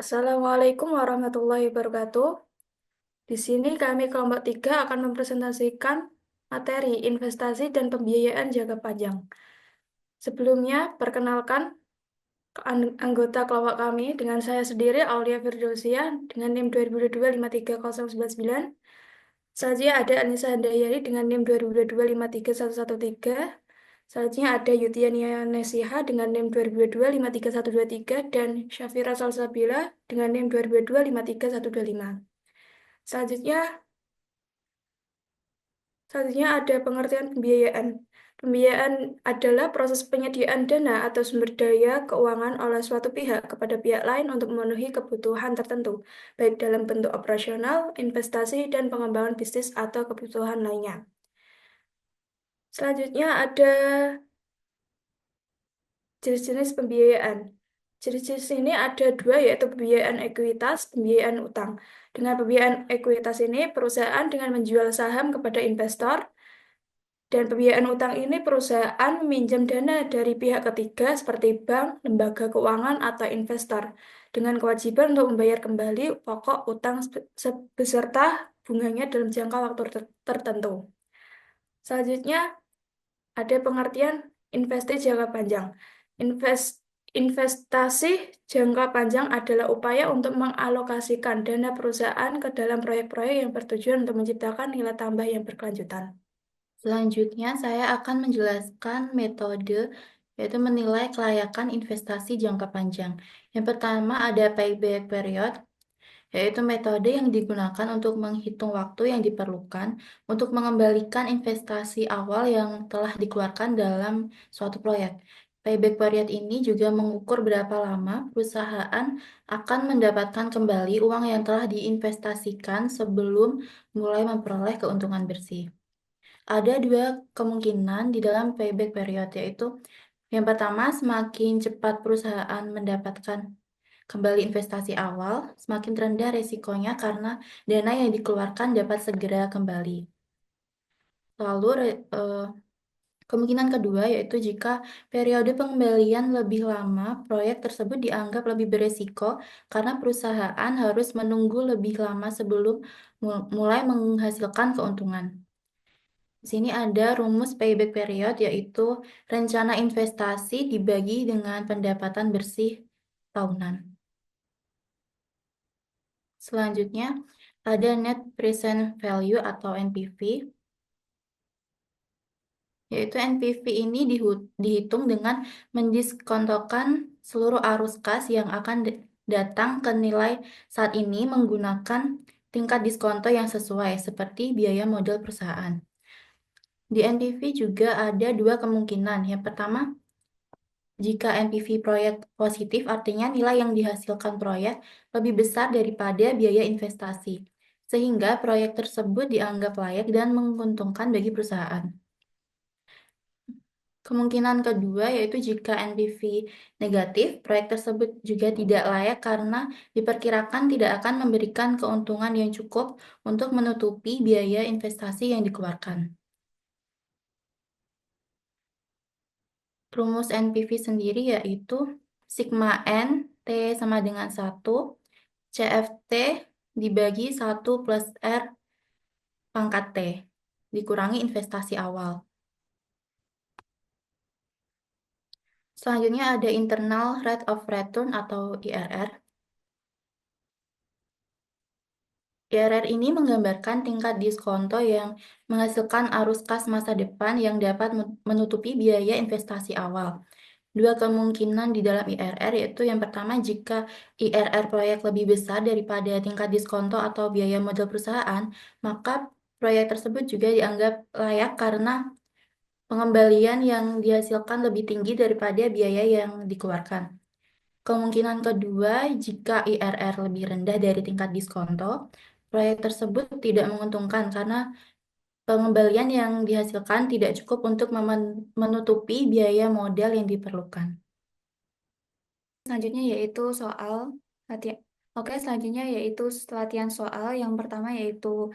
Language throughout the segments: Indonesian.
Assalamualaikum warahmatullahi wabarakatuh. Di sini kami kelompok 3 akan mempresentasikan materi investasi dan pembiayaan jangka panjang. Sebelumnya, perkenalkan anggota kelompok kami dengan saya sendiri, Aulia Firdausia, dengan NIM 2022-53099. Selanjutnya ada Anissa Handayani dengan NIM 2022-53113. Selanjutnya ada Yutiania Nesiha dengan NIM 2022-53123 dan Syafira Salsabila dengan NIM 2022-53125. Selanjutnya, selanjutnya ada pengertian pembiayaan. Pembiayaan adalah proses penyediaan dana atau sumber daya keuangan oleh suatu pihak kepada pihak lain untuk memenuhi kebutuhan tertentu, baik dalam bentuk operasional, investasi, dan pengembangan bisnis atau kebutuhan lainnya. Selanjutnya ada jenis-jenis pembiayaan. Jenis-jenis ini ada dua, yaitu pembiayaan ekuitas, pembiayaan utang. Dengan pembiayaan ekuitas ini, perusahaan dengan menjual saham kepada investor, dan pembiayaan utang ini perusahaan meminjam dana dari pihak ketiga seperti bank, lembaga keuangan, atau investor, dengan kewajiban untuk membayar kembali pokok utang beserta bunganya dalam jangka waktu tertentu. Selanjutnya, ada pengertian investasi jangka panjang. Investasi jangka panjang adalah upaya untuk mengalokasikan dana perusahaan ke dalam proyek-proyek yang bertujuan untuk menciptakan nilai tambah yang berkelanjutan. Selanjutnya, saya akan menjelaskan metode, yaitu menilai kelayakan investasi jangka panjang. Yang pertama ada payback period, yaitu metode yang digunakan untuk menghitung waktu yang diperlukan untuk mengembalikan investasi awal yang telah dikeluarkan dalam suatu proyek. Payback period ini juga mengukur berapa lama perusahaan akan mendapatkan kembali uang yang telah diinvestasikan sebelum mulai memperoleh keuntungan bersih. Ada dua kemungkinan di dalam payback period, yaitu yang pertama, semakin cepat perusahaan mendapatkan kembali investasi awal, semakin rendah resikonya karena dana yang dikeluarkan dapat segera kembali. Lalu, kemungkinan kedua yaitu jika periode pengembalian lebih lama, proyek tersebut dianggap lebih beresiko karena perusahaan harus menunggu lebih lama sebelum mulai menghasilkan keuntungan. Di sini ada rumus payback period, yaitu rencana investasi dibagi dengan pendapatan bersih tahunan. Selanjutnya, ada net present value atau NPV, yaitu NPV ini dihitung dengan mendiskontokan seluruh arus kas yang akan datang ke nilai saat ini menggunakan tingkat diskonto yang sesuai, seperti biaya modal perusahaan. Di NPV juga ada dua kemungkinan. Yang pertama, jika NPV proyek positif, artinya nilai yang dihasilkan proyek lebih besar daripada biaya investasi, sehingga proyek tersebut dianggap layak dan menguntungkan bagi perusahaan. Kemungkinan kedua yaitu jika NPV negatif, proyek tersebut juga tidak layak karena diperkirakan tidak akan memberikan keuntungan yang cukup untuk menutupi biaya investasi yang dikeluarkan. Rumus NPV sendiri yaitu sigma N T sama dengan 1, CFT dibagi 1 plus R pangkat T, dikurangi investasi awal. Selanjutnya ada internal rate of return atau IRR. IRR ini menggambarkan tingkat diskonto yang menghasilkan arus kas masa depan yang dapat menutupi biaya investasi awal. Dua kemungkinan di dalam IRR, yaitu yang pertama, jika IRR proyek lebih besar daripada tingkat diskonto atau biaya modal perusahaan, maka proyek tersebut juga dianggap layak karena pengembalian yang dihasilkan lebih tinggi daripada biaya yang dikeluarkan. Kemungkinan kedua, jika IRR lebih rendah dari tingkat diskonto, proyek tersebut tidak menguntungkan karena pengembalian yang dihasilkan tidak cukup untuk menutupi biaya modal yang diperlukan. Selanjutnya yaitu soal latihan. Oke, selanjutnya yaitu latihan soal. Yang pertama yaitu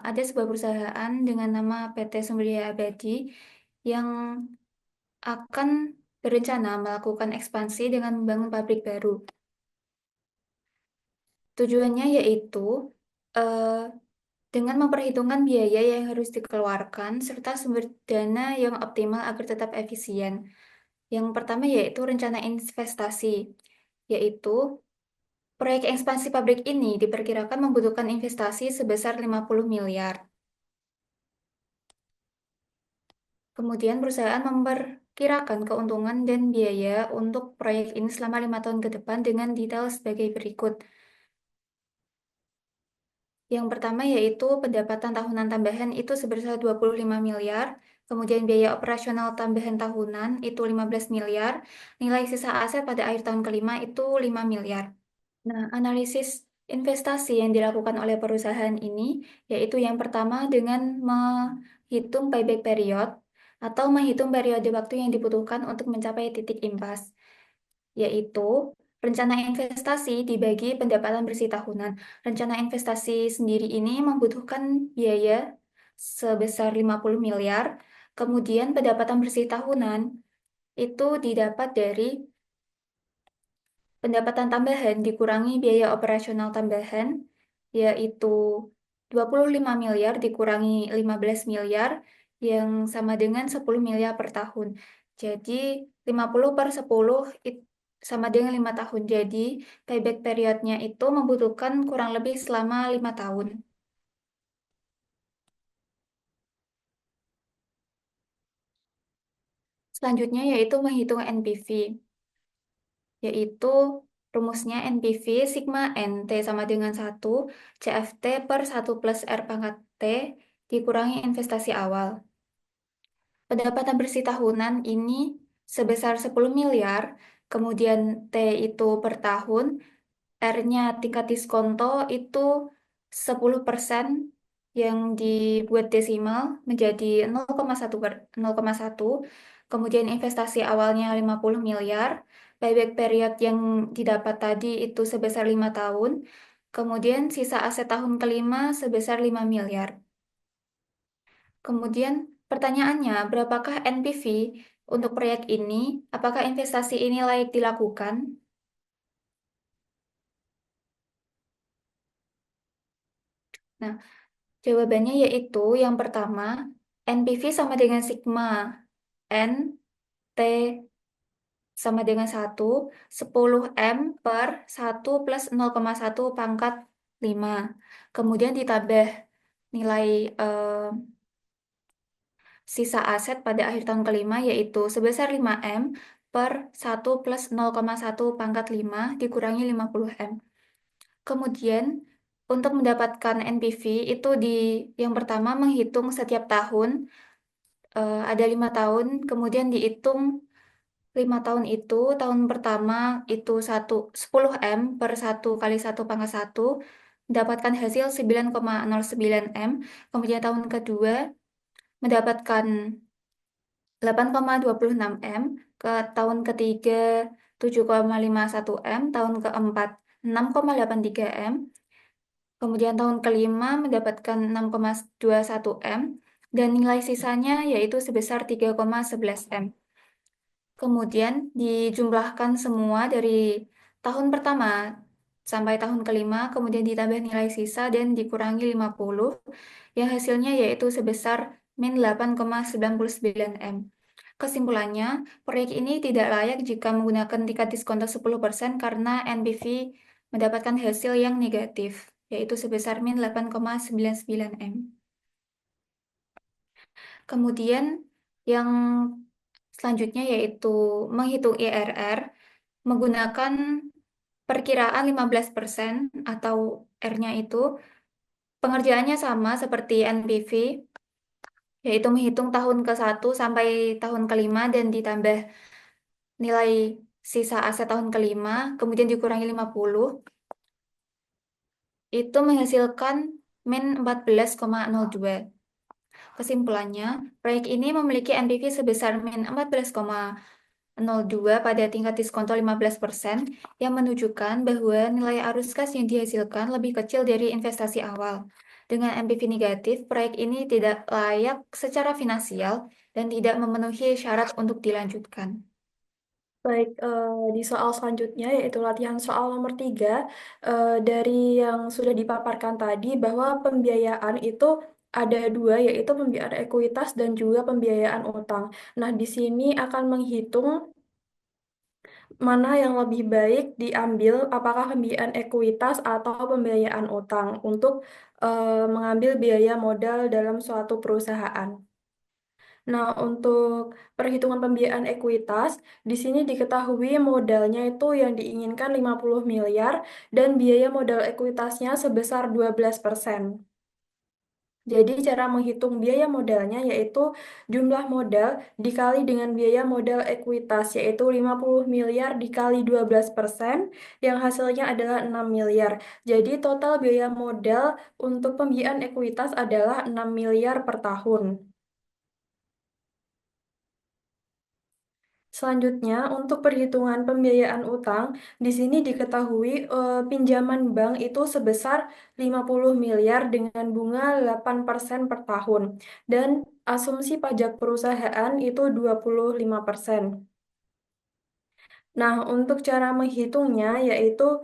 ada sebuah perusahaan dengan nama PT Sumberjaya Abadi yang akan berencana melakukan ekspansi dengan membangun pabrik baru. Tujuannya yaitu eh, dengan memperhitungkan biaya yang harus dikeluarkan serta sumber dana yang optimal agar tetap efisien. Yang pertama yaitu rencana investasi, yaitu proyek ekspansi pabrik ini diperkirakan membutuhkan investasi sebesar 50 miliar. Kemudian perusahaan memperkirakan keuntungan dan biaya untuk proyek ini selama 5 tahun ke depan dengan detail sebagai berikut. Yang pertama yaitu pendapatan tahunan tambahan itu sebesar 25 miliar, kemudian biaya operasional tambahan tahunan itu 15 miliar, nilai sisa aset pada akhir tahun kelima itu 5 miliar. Nah, analisis investasi yang dilakukan oleh perusahaan ini yaitu yang pertama dengan menghitung payback period atau menghitung periode waktu yang dibutuhkan untuk mencapai titik impas, yaitu rencana investasi dibagi pendapatan bersih tahunan. Rencana investasi sendiri ini membutuhkan biaya sebesar 50 miliar, kemudian pendapatan bersih tahunan itu didapat dari pendapatan tambahan dikurangi biaya operasional tambahan, yaitu 25 miliar dikurangi 15 miliar, yang sama dengan 10 miliar per tahun. Jadi 50 per 10 sama dengan 5 tahun. Jadi payback periodnya itu membutuhkan kurang lebih selama 5 tahun. Selanjutnya yaitu menghitung NPV, yaitu rumusnya NPV sigma N T sama dengan 1 CFT per 1 plus R pangkat T dikurangi investasi awal. Pendapatan bersih tahunan ini sebesar 10 miliar, kemudian T itu per tahun, R-nya tingkat diskonto itu 10% yang dibuat desimal menjadi 0,1 0,1. Kemudian investasi awalnya 50 miliar, payback period yang didapat tadi itu sebesar 5 tahun, kemudian sisa aset tahun kelima sebesar 5 miliar. Kemudian pertanyaannya, berapakah NPV untuk proyek ini? Apakah investasi ini layak dilakukan? Nah, jawabannya yaitu yang pertama, NPV sama dengan sigma N T sama dengan 1, 10 M per 1 plus 0,1 pangkat 5. Kemudian ditambah nilai eh, sisa aset pada akhir tahun kelima yaitu sebesar 5M per 1 plus 0,1 pangkat 5 dikurangi 50 M. Kemudian untuk mendapatkan NPV itu yang pertama menghitung setiap tahun, ada 5 tahun, kemudian dihitung 5 tahun itu, tahun pertama itu 10 M per 1 kali 1 pangkat 1 mendapatkan hasil 9,09 M. Kemudian tahun kedua mendapatkan 8,26 M, ke tahun ketiga 7,51 M, tahun keempat 6,83 M, kemudian tahun kelima mendapatkan 6,21 M, dan nilai sisanya yaitu sebesar 3,11 M. Kemudian dijumlahkan semua dari tahun pertama sampai tahun kelima, kemudian ditambah nilai sisa dan dikurangi 50, yang hasilnya yaitu sebesar min 8,99 M. Kesimpulannya, proyek ini tidak layak jika menggunakan tingkat diskonto 10% karena NPV mendapatkan hasil yang negatif, yaitu sebesar min 8,99 M. Kemudian yang selanjutnya yaitu menghitung IRR menggunakan perkiraan 15% atau R-nya itu pengerjaannya sama seperti NPV, yaitu menghitung tahun ke-1 sampai tahun kelima dan ditambah nilai sisa aset tahun kelima, kemudian dikurangi 50, itu menghasilkan min 14,02. Kesimpulannya, proyek ini memiliki NPV sebesar min 14,02 pada tingkat diskonto 15%, yang menunjukkan bahwa nilai arus kas yang dihasilkan lebih kecil dari investasi awal. Dengan NPV negatif, proyek ini tidak layak secara finansial dan tidak memenuhi syarat untuk dilanjutkan. Baik, di soal selanjutnya yaitu latihan soal nomor 3, dari yang sudah dipaparkan tadi bahwa pembiayaan itu ada dua, yaitu pembiayaan ekuitas dan juga pembiayaan utang. Nah, di sini akan menghitung mana yang lebih baik diambil, apakah pembiayaan ekuitas atau pembiayaan utang untuk mengambil biaya modal dalam suatu perusahaan. Nah, untuk perhitungan pembiayaan ekuitas, di sini diketahui modalnya itu yang diinginkan 50 miliar dan biaya modal ekuitasnya sebesar 12%. Jadi cara menghitung biaya modalnya yaitu jumlah modal dikali dengan biaya modal ekuitas yaitu 50 miliar dikali 12% yang hasilnya adalah 6 miliar. Jadi total biaya modal untuk pembiayaan ekuitas adalah 6 miliar per tahun. Selanjutnya, untuk perhitungan pembiayaan utang, di sini diketahui pinjaman bank itu sebesar 50 miliar dengan bunga 8% per tahun dan asumsi pajak perusahaan itu 25%. Nah, untuk cara menghitungnya yaitu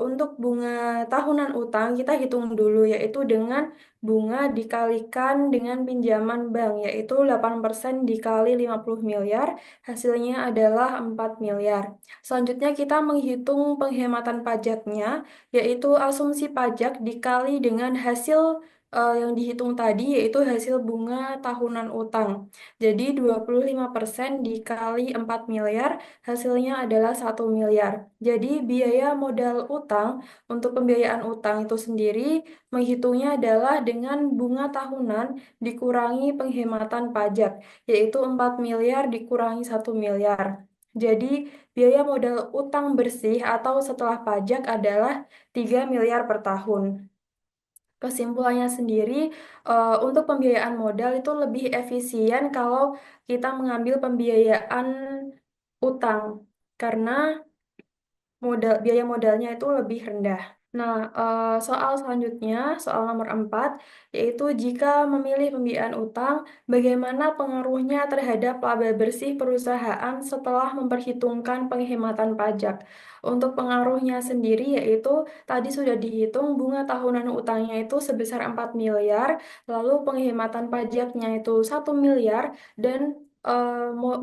untuk bunga tahunan utang kita hitung dulu yaitu dengan bunga dikalikan dengan pinjaman bank yaitu 8% dikali 50 miliar hasilnya adalah 4 miliar. Selanjutnya kita menghitung penghematan pajaknya yaitu asumsi pajak dikali dengan hasil yang dihitung tadi yaitu hasil bunga tahunan utang. Jadi 25% dikali 4 miliar hasilnya adalah 1 miliar. Jadi biaya modal utang untuk pembiayaan utang itu sendiri menghitungnya adalah dengan bunga tahunan dikurangi penghematan pajak, yaitu 4 miliar dikurangi 1 miliar. Jadi biaya modal utang bersih atau setelah pajak adalah 3 miliar per tahun. Kesimpulannya sendiri, untuk pembiayaan modal itu lebih efisien kalau kita mengambil pembiayaan utang karena biaya modalnya itu lebih rendah. Nah, soal selanjutnya, soal nomor 4, yaitu jika memilih pembiayaan utang, bagaimana pengaruhnya terhadap laba bersih perusahaan setelah memperhitungkan penghematan pajak. Untuk pengaruhnya sendiri, yaitu tadi sudah dihitung bunga tahunan utangnya itu sebesar 4 miliar, lalu penghematan pajaknya itu 1 miliar, dan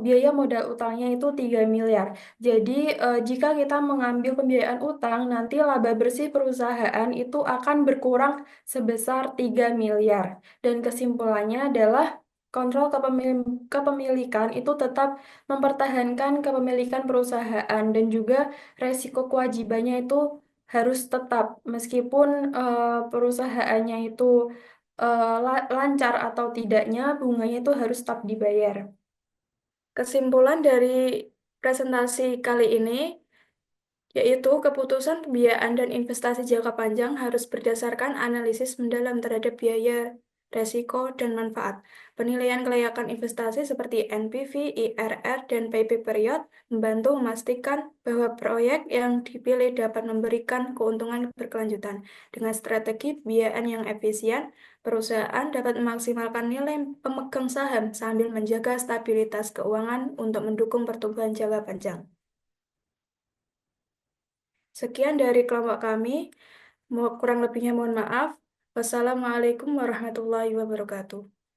biaya modal utangnya itu 3 miliar. Jadi, jika kita mengambil pembiayaan utang, nanti laba bersih perusahaan itu akan berkurang sebesar 3 miliar. Dan kesimpulannya adalah kontrol kepemilikan itu tetap mempertahankan kepemilikan perusahaan dan juga resiko kewajibannya itu harus tetap meskipun perusahaannya itu lancar atau tidaknya bunganya itu harus tetap dibayar. Kesimpulan dari presentasi kali ini yaitu keputusan pembiayaan dan investasi jangka panjang harus berdasarkan analisis mendalam terhadap biaya, resiko, dan manfaat. Penilaian kelayakan investasi seperti NPV, IRR, dan payback period membantu memastikan bahwa proyek yang dipilih dapat memberikan keuntungan berkelanjutan. Dengan strategi pembiayaan yang efisien, perusahaan dapat memaksimalkan nilai pemegang saham sambil menjaga stabilitas keuangan untuk mendukung pertumbuhan jangka panjang. Sekian dari kelompok kami. Kurang lebihnya mohon maaf. Wassalamualaikum warahmatullahi wabarakatuh.